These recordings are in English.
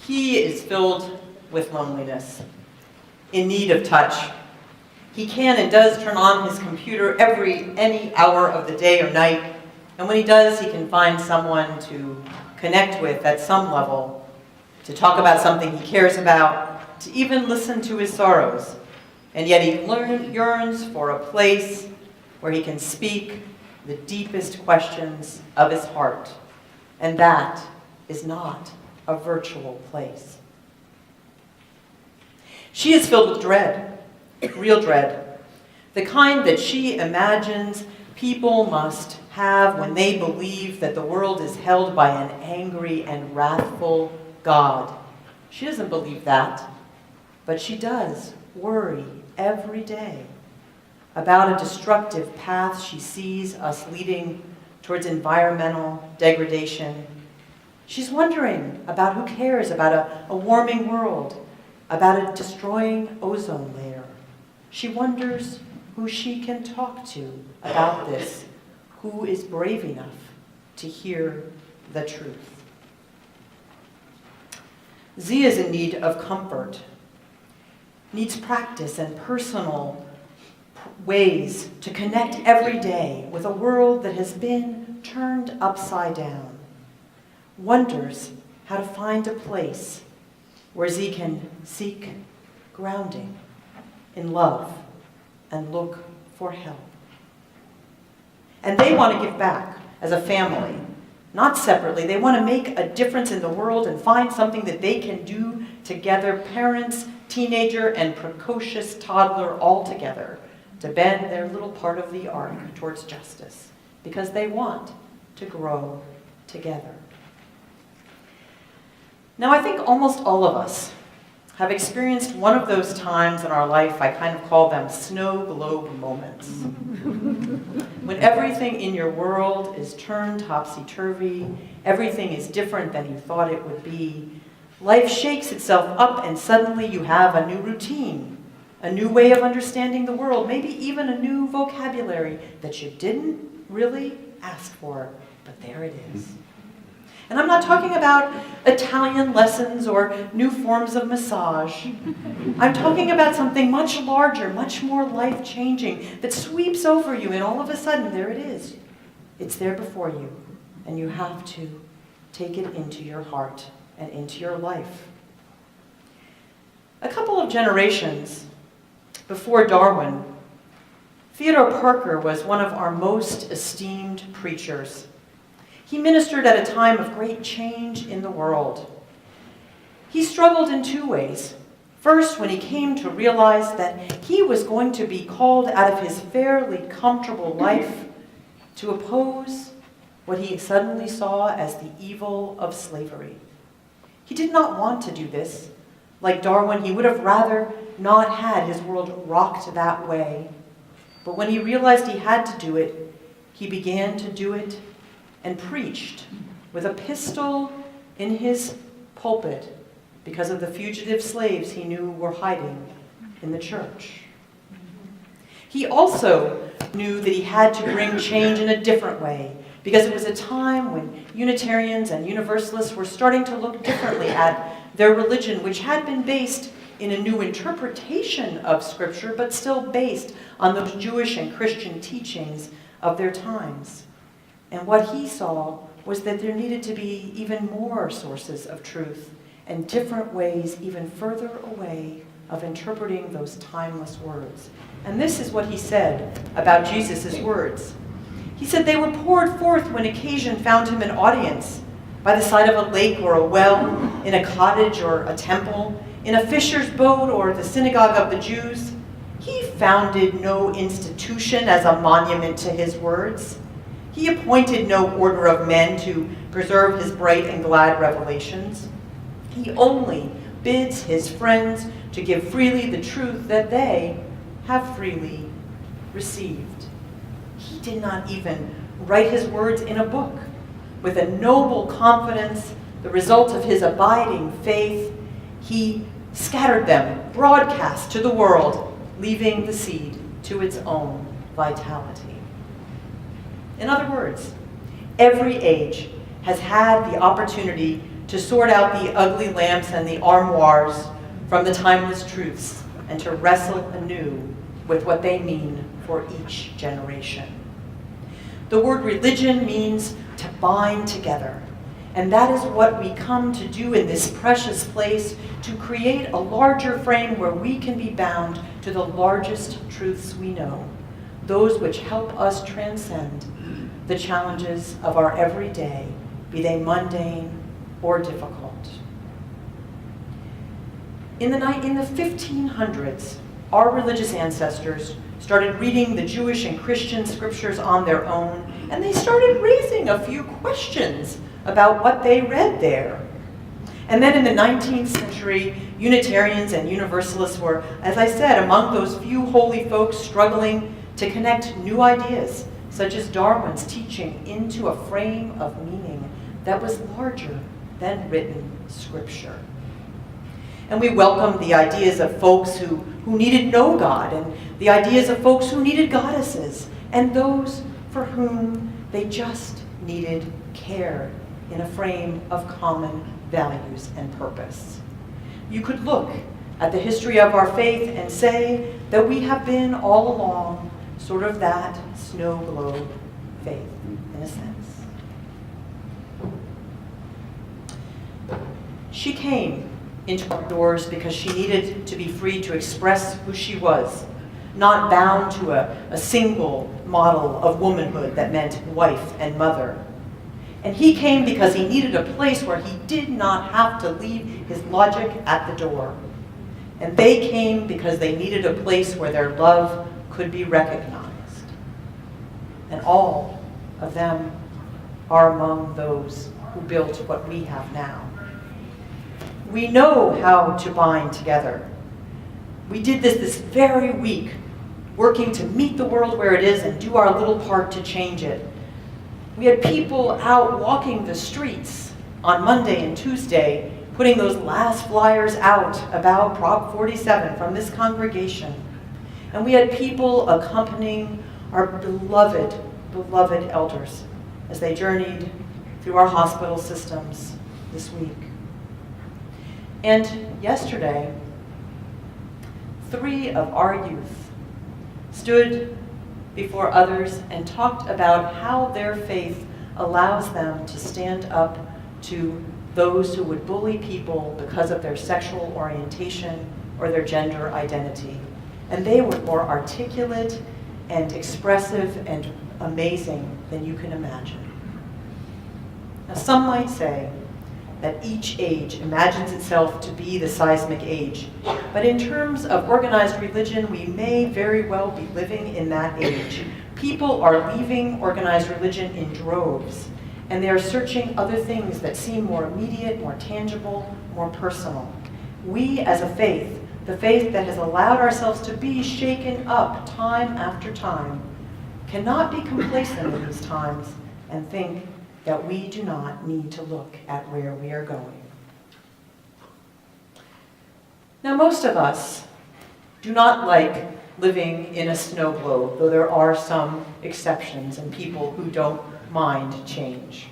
He is filled with loneliness, in need of touch. He can and does turn on his computer any hour of the day or night, and when he does, he can find someone to connect with at some level, to talk about something he cares about, to even listen to his sorrows. And yet he yearns for a place where he can speak the deepest questions of his heart. And that is not a virtual place. She is filled with dread, real dread, the kind that she imagines people must have when they believe that the world is held by an angry and wrathful God. She doesn't believe that, but she does worry every day about a destructive path she sees us leading towards environmental degradation. She's wondering about who cares about a warming world, about a destroying ozone layer. She wonders who she can talk to about this, who is brave enough to hear the truth. Z is in need of comfort, needs practice and personal ways to connect every day with a world that has been turned upside down, wonders how to find a place where Z can seek grounding in love and look for help. And they want to give back as a family, not separately. They want to make a difference in the world and find something that they can do together, parents, teenager, and precocious toddler all together, to bend their little part of the arc towards justice, because they want to grow together. Now, I think almost all of us have experienced one of those times in our life, I kind of call them snow globe moments. When everything in your world is turned topsy-turvy, everything is different than you thought it would be, life shakes itself up and suddenly you have a new routine, a new way of understanding the world, maybe even a new vocabulary that you didn't really ask for, but there it is. And I'm not talking about Italian lessons or new forms of massage. I'm talking about something much larger, much more life-changing, that sweeps over you, and all of a sudden, there it is. It's there before you, and you have to take it into your heart and into your life. A couple of generations before Darwin, Theodore Parker was one of our most esteemed preachers. He ministered at a time of great change in the world. He struggled in two ways. First, when he came to realize that he was going to be called out of his fairly comfortable life to oppose what he suddenly saw as the evil of slavery. He did not want to do this. Like Darwin, he would have rather not had his world rocked that way. But when he realized he had to do it, he began to do it and preached with a pistol in his pulpit because of the fugitive slaves he knew were hiding in the church. He also knew that he had to bring change in a different way, because it was a time when Unitarians and Universalists were starting to look differently at their religion, which had been based in a new interpretation of Scripture, but still based on those Jewish and Christian teachings of their times. And what he saw was that there needed to be even more sources of truth and different ways, even further away, of interpreting those timeless words. And this is what he said about Jesus' words. He said, "They were poured forth when occasion found him an audience, by the side of a lake or a well, in a cottage or a temple, in a fisher's boat or the synagogue of the Jews. He founded no institution as a monument to his words. He appointed no order of men to preserve his bright and glad revelations. He only bids his friends to give freely the truth that they have freely received." He did not even write his words in a book. With a noble confidence, the result of his abiding faith, he scattered them broadcast to the world, leaving the seed to its own vitality. In other words, every age has had the opportunity to sort out the ugly lamps and the armoires from the timeless truths, and to wrestle anew with what they mean for each generation. The word religion means to bind together, and that is what we come to do in this precious place, to create a larger frame where we can be bound to the largest truths we know, those which help us transcend the challenges of our everyday, be they mundane or difficult. In the 1500s, our religious ancestors started reading the Jewish and Christian scriptures on their own, and they started raising a few questions about what they read there. And then in the 19th century, Unitarians and Universalists were, as I said, among those few holy folks struggling to connect new ideas, such as Darwin's teaching, into a frame of meaning that was larger than written scripture. And we welcomed the ideas of folks who needed no God, and the ideas of folks who needed goddesses, and those for whom they just needed care in a frame of common values and purpose. You could look at the history of our faith and say that we have been all along sort of that snow globe faith, in a sense. She came into our doors because she needed to be free to express who she was, not bound to a single model of womanhood that meant wife and mother. And he came because he needed a place where he did not have to leave his logic at the door. And they came because they needed a place where their love could be recognized. And all of them are among those who built what we have now. We know how to bind together. We did this very week, working to meet the world where it is and do our little part to change it. We had people out walking the streets on Monday and Tuesday, putting those last flyers out about Prop 47 from this congregation. And we had people accompanying our beloved elders as they journeyed through our hospital systems this week. And yesterday, 3 of our youth stood before others and talked about how their faith allows them to stand up to those who would bully people because of their sexual orientation or their gender identity. And they were more articulate and expressive and amazing than you can imagine. Now, some might say that each age imagines itself to be the seismic age, but in terms of organized religion, we may very well be living in that age. People are leaving organized religion in droves, and they are searching other things that seem more immediate, more tangible, more personal. We as a faith, the faith that has allowed ourselves to be shaken up time after time, cannot be complacent in these times and think that we do not need to look at where we are going. Now, most of us do not like living in a snow globe, though there are some exceptions and people who don't mind change.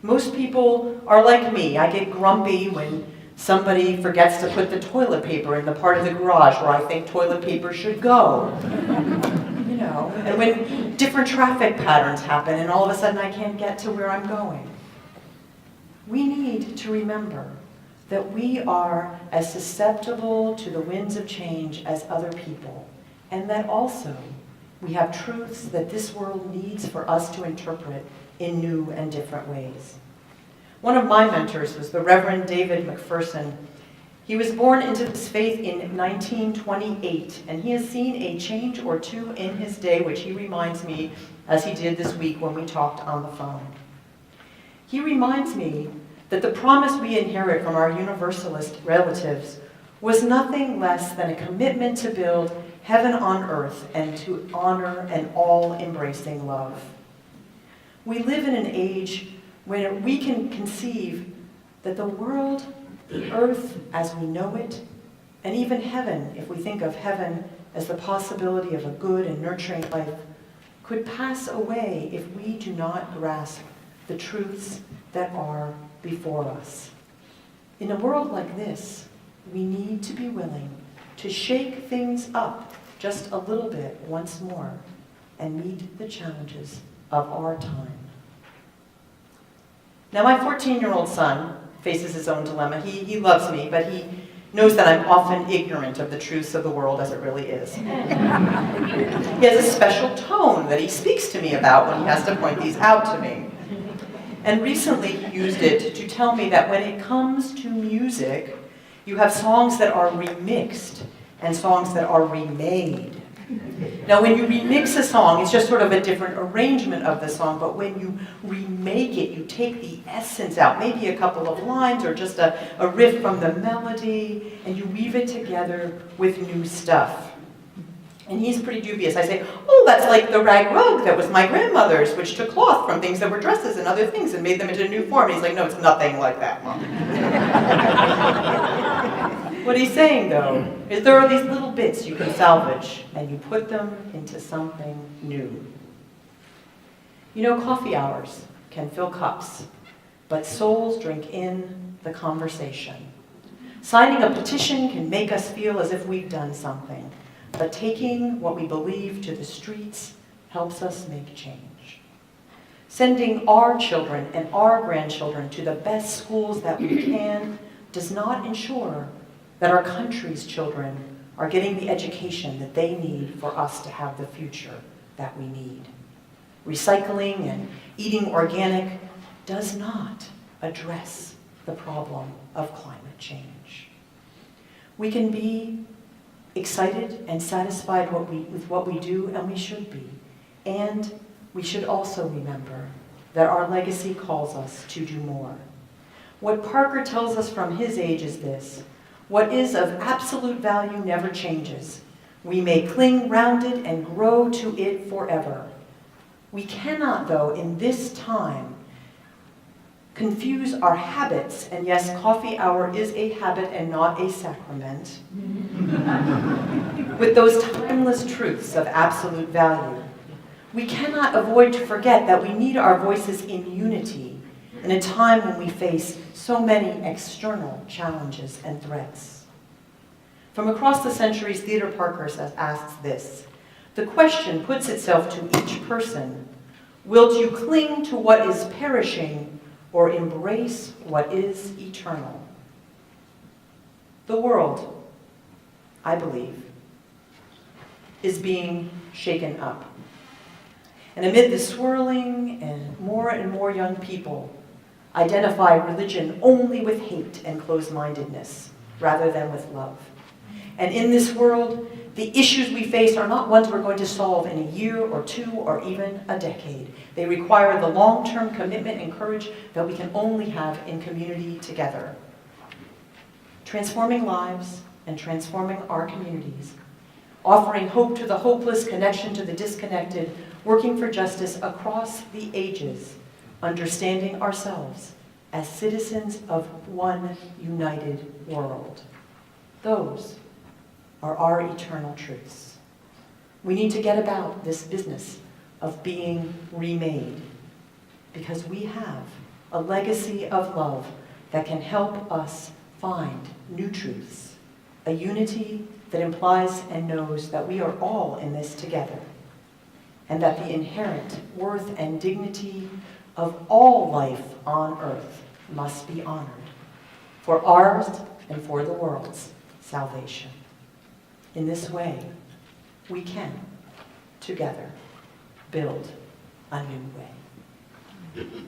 Most people are like me. I get grumpy when somebody forgets to put the toilet paper in the part of the garage where I think toilet paper should go. You know, and when different traffic patterns happen and all of a sudden I can't get to where I'm going. We need to remember that we are as susceptible to the winds of change as other people, and that also we have truths that this world needs for us to interpret in new and different ways. One of my mentors was the Reverend David McPherson. He was born into this faith in 1928, and he has seen a change or two in his day, which he reminds me, as he did this week when we talked on the phone. He reminds me that the promise we inherit from our Universalist relatives was nothing less than a commitment to build heaven on earth and to honor an all-embracing love. We live in an age when we can conceive that the world, the earth as we know it, and even heaven, if we think of heaven as the possibility of a good and nurturing life, could pass away if we do not grasp the truths that are before us. In a world like this, we need to be willing to shake things up just a little bit once more and meet the challenges of our time. Now, my 14-year-old son faces his own dilemma. He loves me, but he knows that I'm often ignorant of the truths of the world as it really is. He has a special tone that he speaks to me about when he has to point these out to me. And recently he used it to tell me that when it comes to music, you have songs that are remixed and songs that are remade. Now, when you remix a song, it's just sort of a different arrangement of the song, but when you remake it, you take the essence out, maybe a couple of lines or just a riff from the melody, and you weave it together with new stuff. And he's pretty dubious. I say, oh, that's like the rag rug that was my grandmother's, which took cloth from things that were dresses and other things and made them into a new form. And he's like, no, it's nothing like that, Mom. What he's saying, though, is there are these little bits you can salvage, and you put them into something new. You know, coffee hours can fill cups, but souls drink in the conversation. Signing a petition can make us feel as if we've done something, but taking what we believe to the streets helps us make change. Sending our children and our grandchildren to the best schools that we can does not ensure that our country's children are getting the education that they need for us to have the future that we need. Recycling and eating organic does not address the problem of climate change. We can be excited and satisfied with what we do, and we should be. And we should also remember that our legacy calls us to do more. What Parker tells us from his age is this: what is of absolute value never changes. We may cling round it and grow to it forever. We cannot, though, in this time, confuse our habits, and yes, coffee hour is a habit and not a sacrament, with those timeless truths of absolute value. We cannot avoid to forget that we need our voices in unity in a time when we face so many external challenges and threats. From across the centuries, Theodore Parker asks this: the question puts itself to each person: wilt you cling to what is perishing or embrace what is eternal? The world, I believe, is being shaken up. And amid the swirling and more young people identify religion only with hate and closed-mindedness rather than with love. And in this world, the issues we face are not ones we're going to solve in a year or two or even a decade. They require the long-term commitment and courage that we can only have in community together. Transforming lives and transforming our communities, offering hope to the hopeless, connection to the disconnected, working for justice across the ages, understanding ourselves as citizens of one united world. Those are our eternal truths. We need to get about this business of being remade, because we have a legacy of love that can help us find new truths, a unity that implies and knows that we are all in this together, and that the inherent worth and dignity of all life on earth must be honored for ours and for the world's salvation. In this way, we can, together, build a new way.